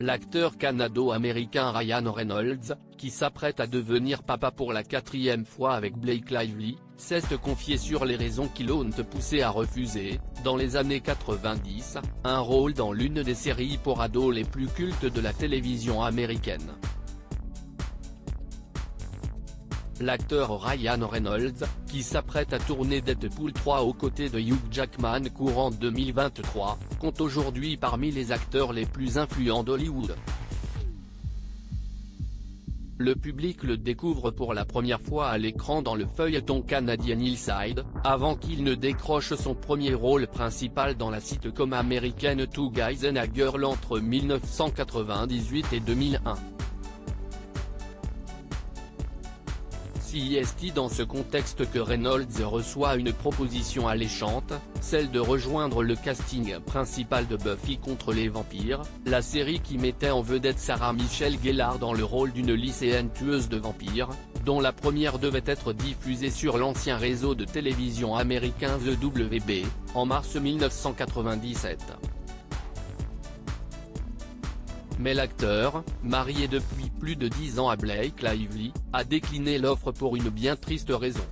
L'acteur canado-américain Ryan Reynolds, qui s'apprête à devenir papa pour la 4e fois avec Blake Lively, s'est confié sur les raisons qui l'ont poussé à refuser, dans les années 90, un rôle dans l'une des séries pour ados les plus cultes de la télévision américaine. L'acteur Ryan Reynolds, qui s'apprête à tourner Deadpool 3 aux côtés de Hugh Jackman courant 2023, compte aujourd'hui parmi les acteurs les plus influents d'Hollywood. Le public le découvre pour la première fois à l'écran dans le feuilleton canadien Hillside, avant qu'il ne décroche son premier rôle principal dans la sitcom américaine Two Guys and a Girl entre 1998 et 2001. C'est dans ce contexte que Reynolds reçoit une proposition alléchante, celle de rejoindre le casting principal de Buffy contre les vampires, la série qui mettait en vedette Sarah Michelle Gellar dans le rôle d'une lycéenne tueuse de vampires, dont la première devait être diffusée sur l'ancien réseau de télévision américain The WB, en mars 1997. Mais l'acteur, marié depuis plus de 10 ans à Blake Lively, a décliné l'offre pour une bien triste raison.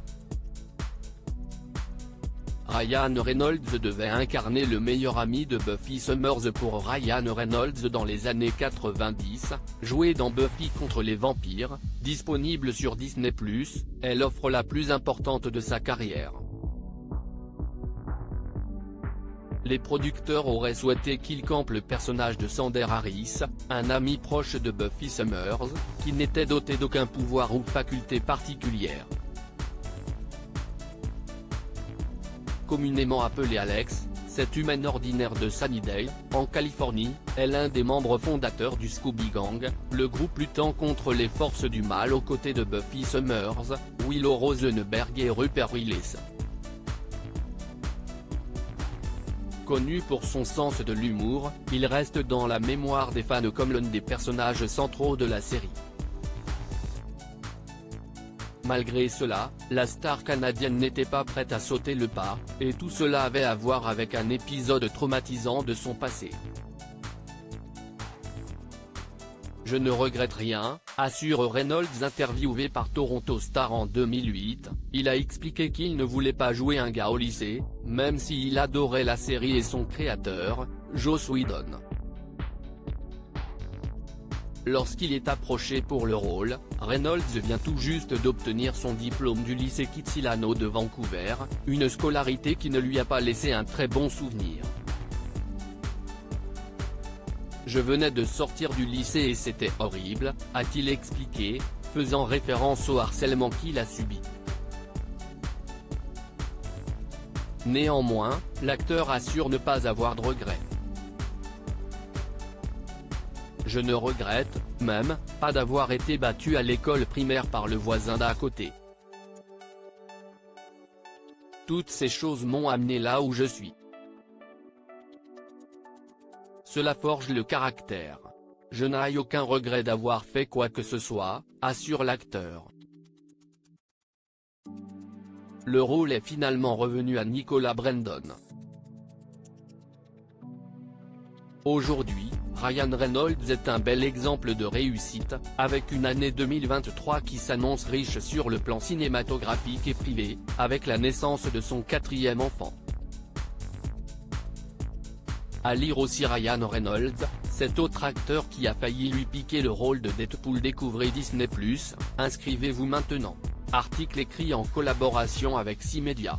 Ryan Reynolds devait incarner le meilleur ami de Buffy Summers pour Ryan Reynolds dans les années 90, joué dans Buffy contre les vampires, disponible sur Disney+, est l'offre la plus importante de sa carrière. Les producteurs auraient souhaité qu'il campe le personnage de Sander Harris, un ami proche de Buffy Summers, qui n'était doté d'aucun pouvoir ou faculté particulière. Communément appelé Alex, cet humain ordinaire de Sunnydale, en Californie, est l'un des membres fondateurs du Scooby Gang, le groupe luttant contre les forces du mal aux côtés de Buffy Summers, Willow Rosenberg et Rupert Willis. Connu pour son sens de l'humour, il reste dans la mémoire des fans comme l'un des personnages centraux de la série. Malgré cela, la star canadienne n'était pas prête à sauter le pas, et tout cela avait à voir avec un épisode traumatisant de son passé. Je ne regrette rien, assure Reynolds interviewé par Toronto Star en 2008, il a expliqué qu'il ne voulait pas jouer un gars au lycée, même s'il adorait la série et son créateur, Joss Whedon. Lorsqu'il est approché pour le rôle, Reynolds vient tout juste d'obtenir son diplôme du lycée Kitsilano de Vancouver, une scolarité qui ne lui a pas laissé un très bon souvenir. Je venais de sortir du lycée et c'était horrible, a-t-il expliqué, faisant référence au harcèlement qu'il a subi. Néanmoins, l'acteur assure ne pas avoir de regrets. Je ne regrette, même, pas d'avoir été battu à l'école primaire par le voisin d'à côté. Toutes ces choses m'ont amené là où je suis. Cela forge le caractère. Je n'ai aucun regret d'avoir fait quoi que ce soit, assure l'acteur. Le rôle est finalement revenu à Nicolas Brandon. Aujourd'hui, Ryan Reynolds est un bel exemple de réussite, avec une année 2023 qui s'annonce riche sur le plan cinématographique et privé, avec la naissance de son 4e enfant. À lire aussi Ryan Reynolds, cet autre acteur qui a failli lui piquer le rôle de Deadpool. Découvrez Disney+, inscrivez-vous maintenant. Article écrit en collaboration avec 6 Médias.